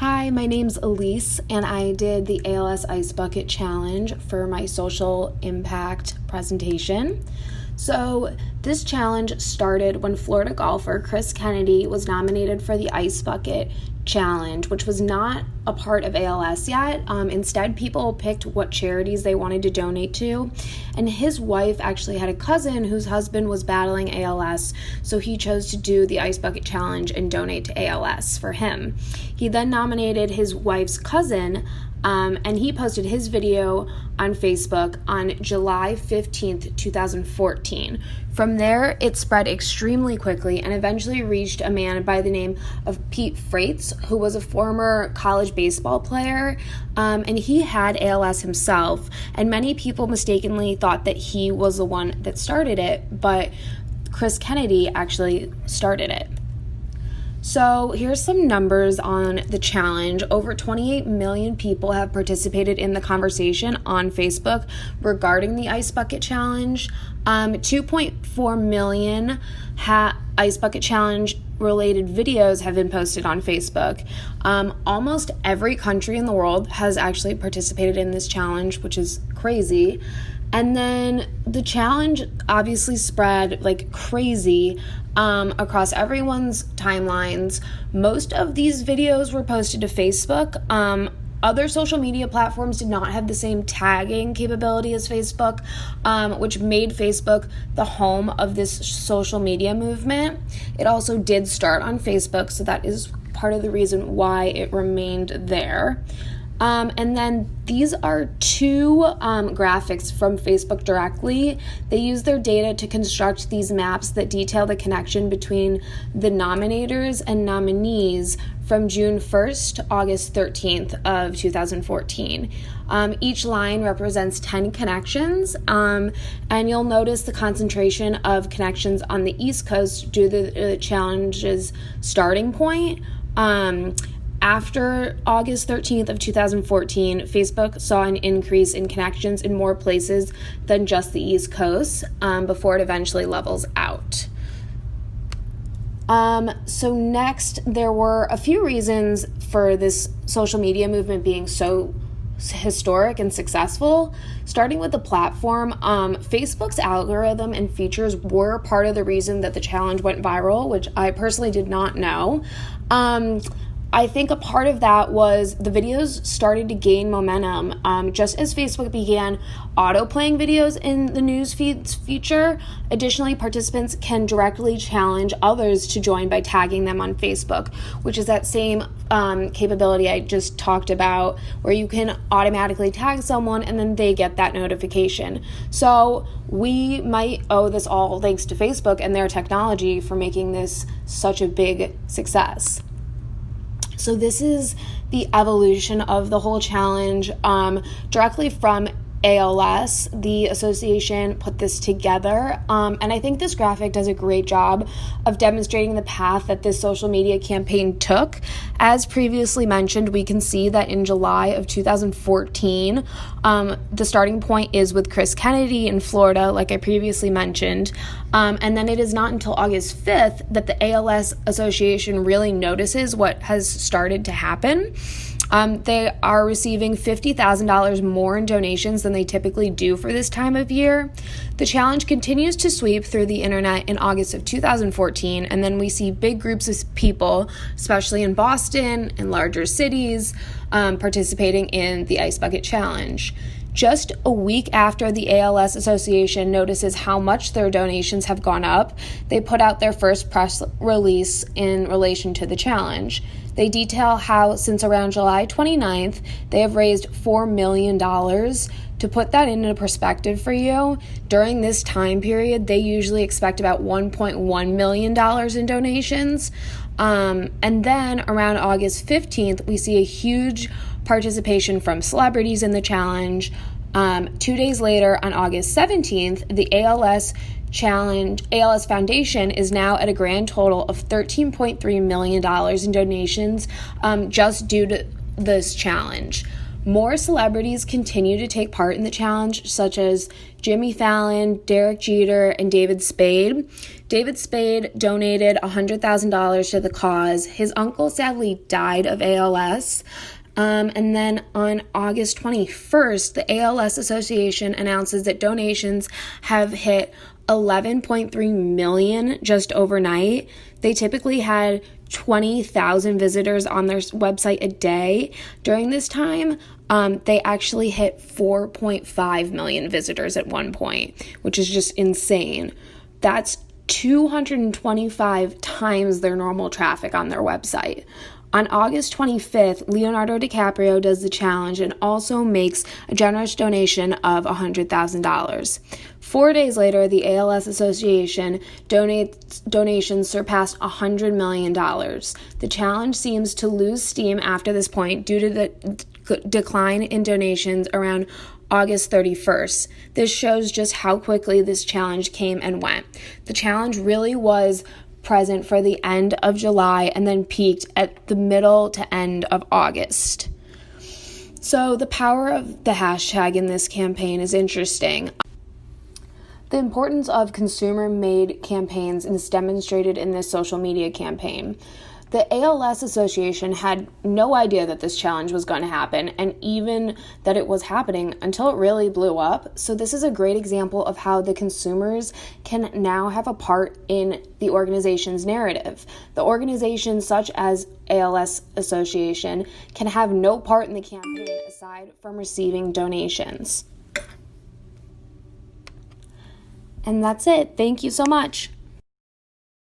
Hi, my name's Elise, and I did the ALS Ice Bucket Challenge for my social impact presentation. So this challenge started when Florida golfer Chris Kennedy was nominated for the Ice Bucket Challenge, which was not a part of ALS yet. Instead, people picked what charities they wanted to donate to, and his wife actually had a cousin whose husband was battling ALS, so he chose to do the Ice Bucket Challenge and donate to ALS for him. He then nominated his wife's cousin, and he posted his video on Facebook on July 15th, 2014. From there, it spread extremely quickly and eventually reached a man by the name of Pete Frates, who was a former college baseball player, and he had ALS himself, and many people mistakenly thought that he was the one that started it, but Chris Kennedy actually started it. So here's some numbers on the challenge. Over 28 million people have participated in the conversation on Facebook regarding the Ice Bucket Challenge. 2.4 million Ice Bucket Challenge related videos have been posted on Facebook. Almost every country in the world has actually participated in this challenge, which is crazy. And then the challenge obviously spread like crazy across everyone's timelines. Most of these videos were posted to Facebook. Other social media platforms did not have the same tagging capability as Facebook, which made Facebook the home of this social media movement. It also did start on Facebook, so that is part of the reason why it remained there. And then these are two graphics from Facebook directly. They use their data to construct these maps that detail the connection between the nominators and nominees from June 1st to August 13th of 2014. Each line represents 10 connections, and you'll notice the concentration of connections on the East Coast due to the challenge's starting point. After August 13th of 2014, Facebook saw an increase in connections in more places than just the East Coast before it eventually levels out. So next, there were a few reasons for this social media movement being so historic and successful. Starting with the platform, Facebook's algorithm and features were part of the reason that the challenge went viral, which I personally did not know. I think a part of that was the videos started to gain momentum. Just as Facebook began auto-playing videos in the news feeds feature, additionally, participants can directly challenge others to join by tagging them on Facebook, which is that same capability I just talked about, where you can automatically tag someone and then they get that notification. So we might owe this all thanks to Facebook and their technology for making this such a big success. So this is the evolution of the whole challenge directly from ALS. The association put this together, and I think this graphic does a great job of demonstrating the path that this social media campaign took. As previously mentioned, we can see that in July of 2014, the starting point is with Chris Kennedy in Florida, like I previously mentioned, and then it is not until August 5th that the ALS Association really notices what has started to happen. They are receiving $50,000 more in donations than they typically do for this time of year. The challenge continues to sweep through the internet in August of 2014, and then we see big groups of people, especially in Boston and larger cities, participating in the Ice Bucket Challenge. Just a week after the ALS Association notices how much their donations have gone up, they put out their first press release in relation to the challenge. They detail how since around July 29th, they have raised $4 million. To put that into perspective for you, during this time period, they usually expect about $1.1 million in donations. And then around August 15th, we see a huge participation from celebrities in the challenge. 2 days later, on August 17th, the ALS Foundation is now at a grand total of $13.3 million in donations just due to this challenge. More celebrities continue to take part in the challenge, such as Jimmy Fallon, Derek Jeter, and David Spade. David Spade donated $100,000 to the cause. His uncle sadly died of ALS. And then on August 21st, the ALS Association announces that donations have hit 11.3 million just overnight. They typically had 20,000 visitors on their website a day. During this time, they actually hit 4.5 million visitors at one point, which is just insane. That's 225 times their normal traffic on their website. On August 25th, Leonardo DiCaprio does the challenge and also makes a generous donation of $100,000. 4 days later, the ALS Association donations surpassed $100 million. The challenge seems to lose steam after this point due to the decline in donations around August 31st. This shows just how quickly this challenge came and went. The challenge really was present for the end of July and then peaked at the middle to end of August. So the power of the hashtag in this campaign is interesting. The importance of consumer-made campaigns is demonstrated in this social media campaign. The ALS Association had no idea that this challenge was going to happen, and even that it was happening until it really blew up. So this is a great example of how the consumers can now have a part in the organization's narrative. The organizations such as ALS Association can have no part in the campaign aside from receiving donations. And that's it. Thank you so much.